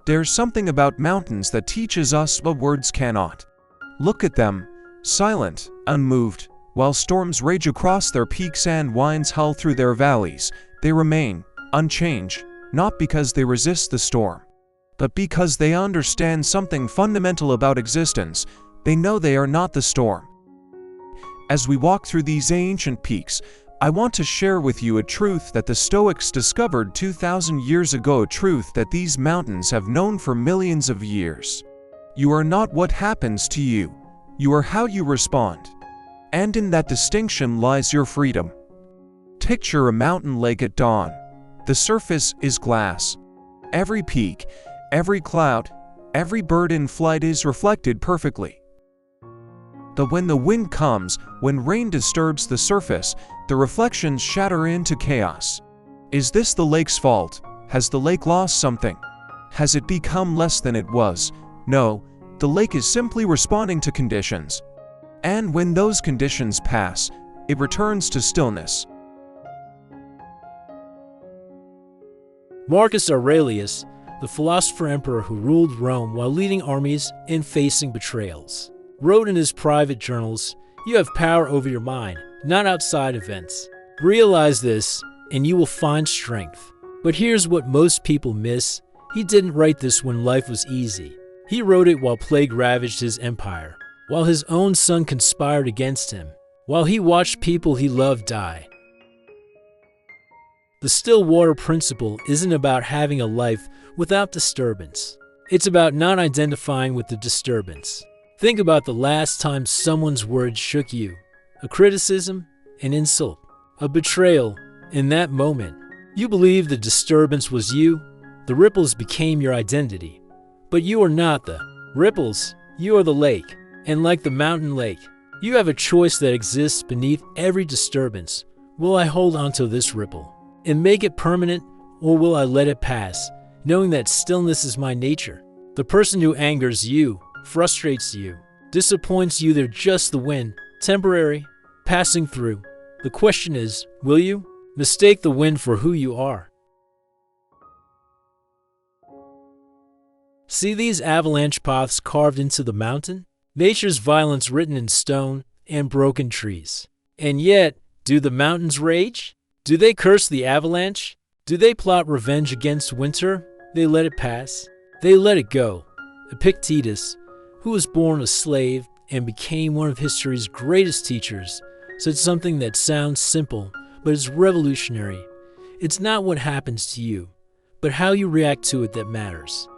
There's something about mountains that teaches us what words cannot. Look at them, silent, unmoved, while storms rage across their peaks and winds howl through their valleys. They remain unchanged, not because they resist the storm, but because they understand something fundamental about existence. They know they are not the storm. As we walk through these ancient peaks, I want to share with you a truth that the Stoics discovered 2,000 years ago, a truth that these mountains have known for millions of years. You are not what happens to you, you are how you respond. And in that distinction lies your freedom. Picture a mountain lake at dawn. The surface is glass. Every peak, every cloud, every bird in flight is reflected perfectly. But when the wind comes, when rain disturbs the surface, the reflections shatter into chaos. Is this the lake's fault? Has the lake lost something? Has it become less than it was? No, the lake is simply responding to conditions. And when those conditions pass, it returns to stillness. Marcus Aurelius, the philosopher-emperor who ruled Rome while leading armies and facing betrayals, wrote in his private journals, "You have power over your mind, not outside events. Realize this, and you will find strength." But here's what most people miss. He didn't write this when life was easy. He wrote it while plague ravaged his empire, while his own son conspired against him, while he watched people he loved die. The still water principle isn't about having a life without disturbance. It's about not identifying with the disturbance. Think about the last time someone's words shook you. A criticism, an insult, a betrayal. In that moment, you believed the disturbance was you. The ripples became your identity. But you are not the ripples, you are the lake. And like the mountain lake, you have a choice that exists beneath every disturbance. Will I hold onto this ripple and make it permanent, or will I let it pass, knowing that stillness is my nature? The person who angers you, frustrates you, disappoints you, they're just the wind, temporary, passing through. The question is, will you mistake the wind for who you are? See these avalanche paths carved into the mountain? Nature's violence written in stone and broken trees. And yet, do the mountains rage? Do they curse the avalanche? Do they plot revenge against winter? They let it pass. They let it go. Epictetus, who was born a slave and became one of history's greatest teachers, said something that sounds simple, but is revolutionary. It's not what happens to you, but how you react to it that matters.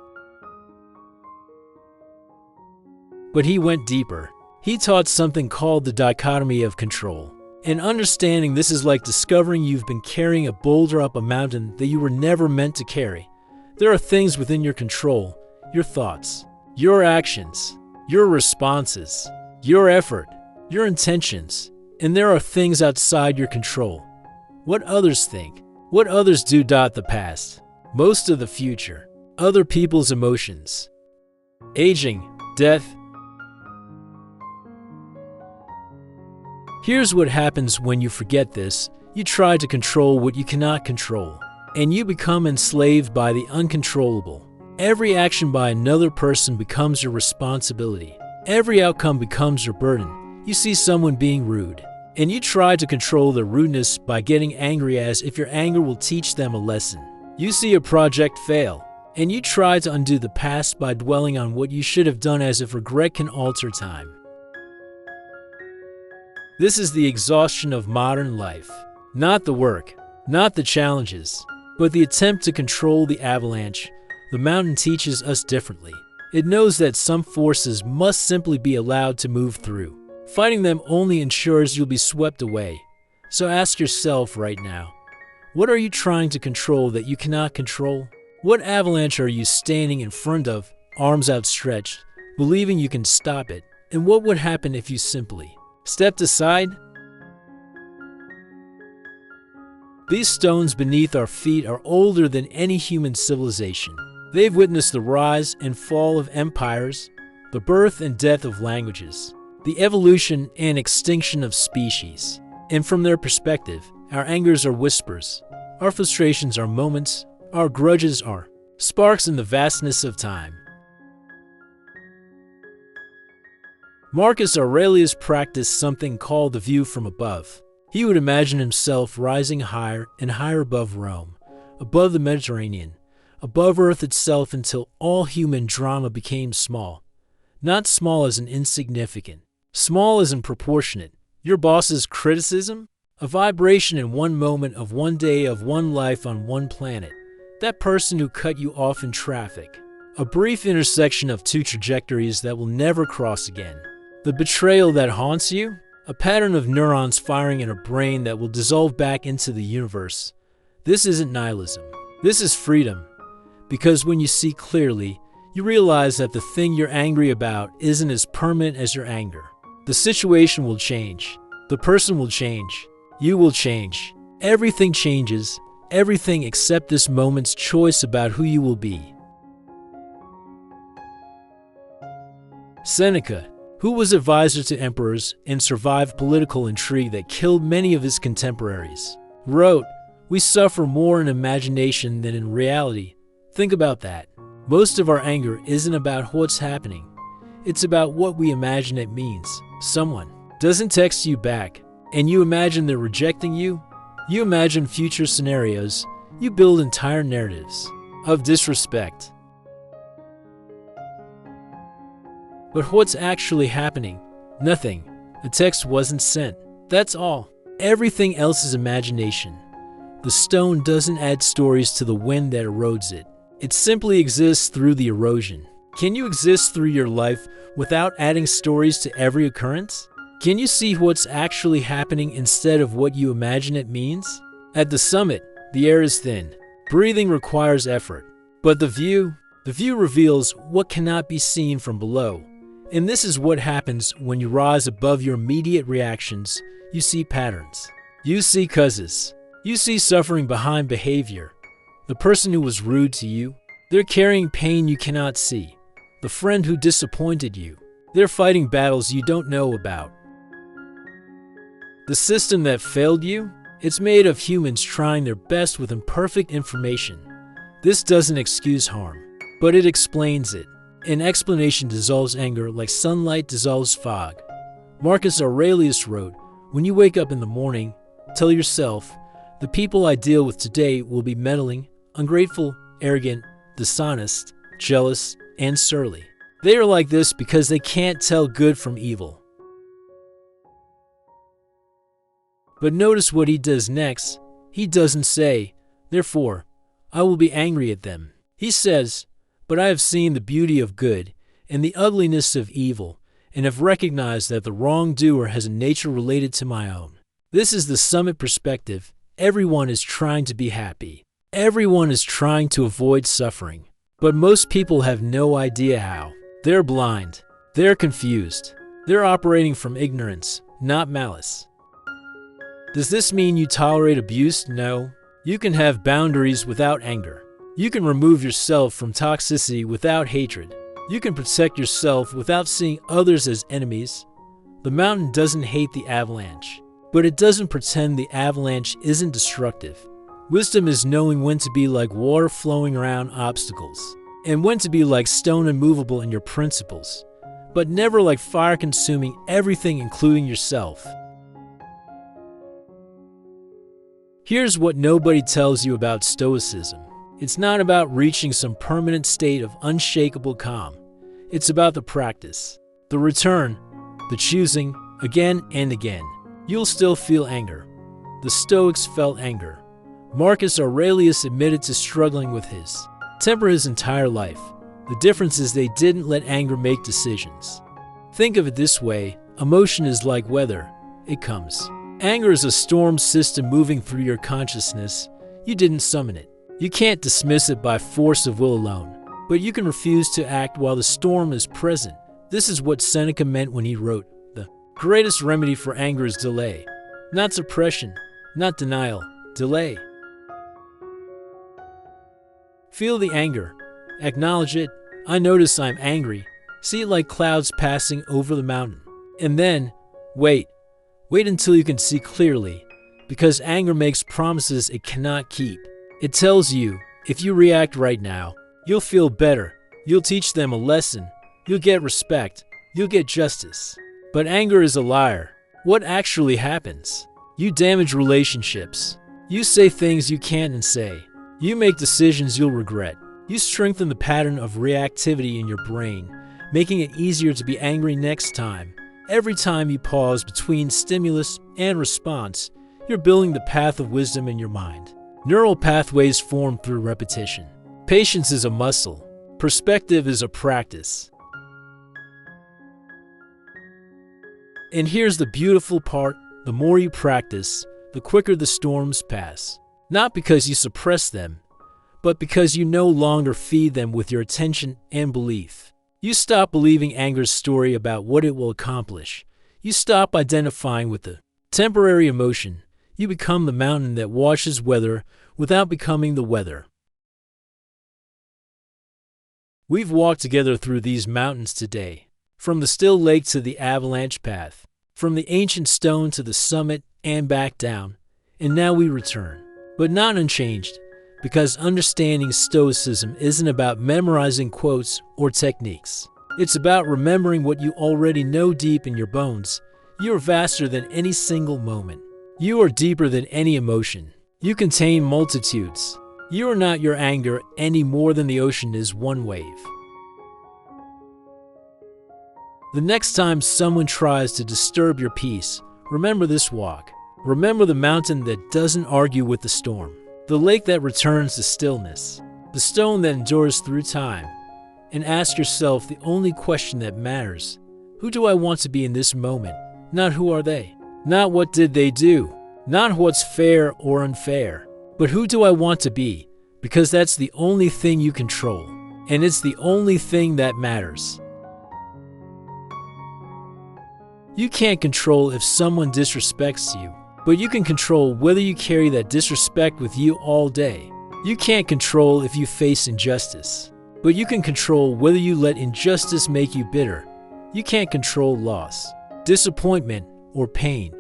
But he went deeper. He taught something called the Dichotomy of Control. And understanding this is like discovering you've been carrying a boulder up a mountain that you were never meant to carry. There are things within your control, your thoughts, your actions, your responses, your effort, your intentions, and there are things outside your control. What others think, what others do. The past, most of the future, other people's emotions, aging, death. Here's what happens when you forget this. You try to control what you cannot control, and you become enslaved by the uncontrollable. Every action by another person becomes your responsibility. Every outcome becomes your burden. You see someone being rude, and you try to control their rudeness by getting angry as if your anger will teach them a lesson. You see a project fail, and you try to undo the past by dwelling on what you should have done as if regret can alter time. This is the exhaustion of modern life. Not the work, not the challenges, but the attempt to control the avalanche. The mountain teaches us differently. It knows that some forces must simply be allowed to move through. Fighting them only ensures you'll be swept away. So ask yourself right now, what are you trying to control that you cannot control? What avalanche are you standing in front of, arms outstretched, believing you can stop it? And what would happen if you simply stepped aside? These stones beneath our feet are older than any human civilization. They've witnessed the rise and fall of empires, the birth and death of languages, the evolution and extinction of species. And from their perspective, our angers are whispers, our frustrations are moments, our grudges are Sparks in the vastness of time. Marcus Aurelius practiced something called the view from above. He would imagine himself rising higher and higher above Rome, above the Mediterranean, above Earth itself until all human drama became small. Not small as in insignificant, small as in proportionate. Your boss's criticism? A vibration in one moment of one day of one life on one planet. That person who cut you off in traffic. A brief intersection of two trajectories that will never cross again. The betrayal that haunts you? A pattern of neurons firing in a brain that will dissolve back into the universe. This isn't nihilism. This is freedom. Because when you see clearly, you realize that the thing you're angry about isn't as permanent as your anger. The situation will change. The person will change. You will change. Everything changes. Everything except this moment's choice about who you will be. Seneca, who was advisor to emperors and survived political intrigue that killed many of his contemporaries, wrote, "We suffer more in imagination than in reality." Think about that. Most of our anger isn't about what's happening. It's about what we imagine it means. Someone doesn't text you back, and you imagine they're rejecting you. You imagine future scenarios. You build entire narratives of disrespect. But what's actually happening? Nothing. The text wasn't sent. That's all. Everything else is imagination. The stone doesn't add stories to the wind that erodes it. It simply exists through the erosion. Can you exist through your life without adding stories to every occurrence? Can you see what's actually happening instead of what you imagine it means? At the summit, the air is thin. Breathing requires effort. But the view reveals what cannot be seen from below. And this is what happens when you rise above your immediate reactions. You see patterns. You see causes. You see suffering behind behavior. The person who was rude to you, they're carrying pain you cannot see. The friend who disappointed you, they're fighting battles you don't know about. The system that failed you, it's made of humans trying their best with imperfect information. This doesn't excuse harm, but it explains it. An explanation dissolves anger like sunlight dissolves fog. Marcus Aurelius wrote, "When you wake up in the morning, tell yourself, the people I deal with today will be meddling, ungrateful, arrogant, dishonest, jealous, and surly. They are like this because they can't tell good from evil." But notice what he does next. He doesn't say, "Therefore, I will be angry at them." He says, "But I have seen the beauty of good and the ugliness of evil, and have recognized that the wrongdoer has a nature related to my own." This is the summit perspective. Everyone is trying to be happy. Everyone is trying to avoid suffering. But most people have no idea how. They're blind. They're confused. They're operating from ignorance, not malice. Does this mean you tolerate abuse? No. You can have boundaries without anger. You can remove yourself from toxicity without hatred. You can protect yourself without seeing others as enemies. The mountain doesn't hate the avalanche, but it doesn't pretend the avalanche isn't destructive. Wisdom is knowing when to be like water flowing around obstacles, and when to be like stone immovable in your principles, but never like fire consuming everything including yourself. Here's what nobody tells you about Stoicism. It's not about reaching some permanent state of unshakable calm. It's about the practice, the return, the choosing, again and again. You'll still feel anger. The Stoics felt anger. Marcus Aurelius admitted to struggling with his temper his entire life. The difference is they didn't let anger make decisions. Think of it this way, emotion is like weather. It comes. Anger is a storm system moving through your consciousness. You didn't summon it. You can't dismiss it by force of will alone, but you can refuse to act while the storm is present. This is what Seneca meant when he wrote, "The greatest remedy for anger is delay." Not suppression, not denial, delay. Feel the anger. Acknowledge it. I notice I'm angry. See it like clouds passing over the mountain. And then, wait. Wait until you can see clearly, because anger makes promises it cannot keep. It tells you, if you react right now, You'll feel better. You'll teach them a lesson. You'll get respect. You'll get justice. But anger is a liar. What actually happens? You damage relationships. You say things you can't say. You make decisions you'll regret. You strengthen the pattern of reactivity in your brain, making it easier to be angry next time. Every time you pause between stimulus and response, you're building the path of wisdom in your mind. Neural pathways form through repetition. Patience is a muscle. Perspective is a practice. And here's the beautiful part. The more you practice, the quicker the storms pass. Not because you suppress them, but because you no longer feed them with your attention and belief. You stop believing anger's story about what it will accomplish. You stop identifying with the temporary emotion. You become the mountain that washes weather without becoming the weather. We've walked together through these mountains today, from the still lake to the avalanche path, from the ancient stone to the summit and back down, and now we return, but not unchanged, because understanding Stoicism isn't about memorizing quotes or techniques. It's about remembering what you already know deep in your bones. You are vaster than any single moment. You are deeper than any emotion. You contain multitudes. You are not your anger any more than the ocean is one wave. The next time someone tries to disturb your peace, remember this walk. Remember the mountain that doesn't argue with the storm, the lake that returns to stillness, the stone that endures through time. And ask yourself the only question that matters. Who do I want to be in this moment? Not who are they? Not what did they do? Not what's fair or unfair? But who do I want to be? Because that's the only thing you control. And it's the only thing that matters. You can't control if someone disrespects you, but you can control whether you carry that disrespect with you all day. You can't control if you face injustice, but you can control whether you let injustice make you bitter. You can't control loss, disappointment, or pain,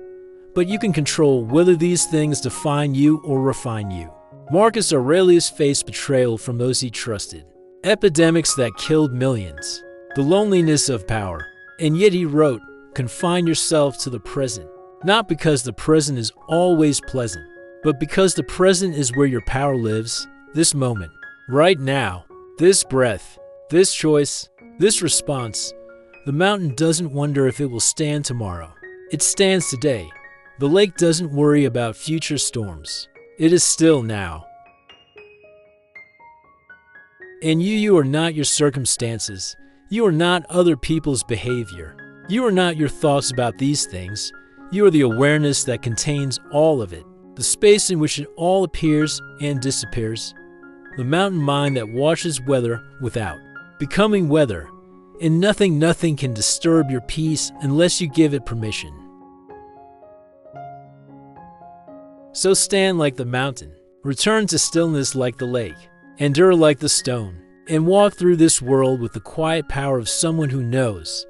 but you can control whether these things define you or refine you. Marcus Aurelius faced betrayal from those he trusted, epidemics that killed millions, the loneliness of power, and yet he wrote, "Confine yourself to the present," not because the present is always pleasant, but because the present is where your power lives, this moment, right now, this breath, this choice, this response. The mountain doesn't wonder if it will stand tomorrow. It stands today. The lake doesn't worry about future storms. It is still now. And you are not your circumstances. You are not other people's behavior. You are not your thoughts about these things. You are the awareness that contains all of it, the space in which it all appears and disappears, the mountain mind that watches weather without becoming weather, and nothing can disturb your peace unless you give it permission. So stand like the mountain, return to stillness like the lake, endure like the stone, and walk through this world with the quiet power of someone who knows.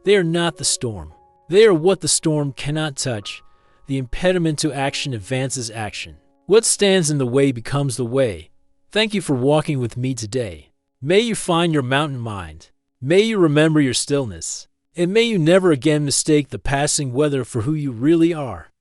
They are not the storm. They are what the storm cannot touch. The impediment to action advances action. What stands in the way becomes the way. Thank you for walking with me today. May you find your mountain mind. May you remember your stillness. And may you never again mistake the passing weather for who you really are.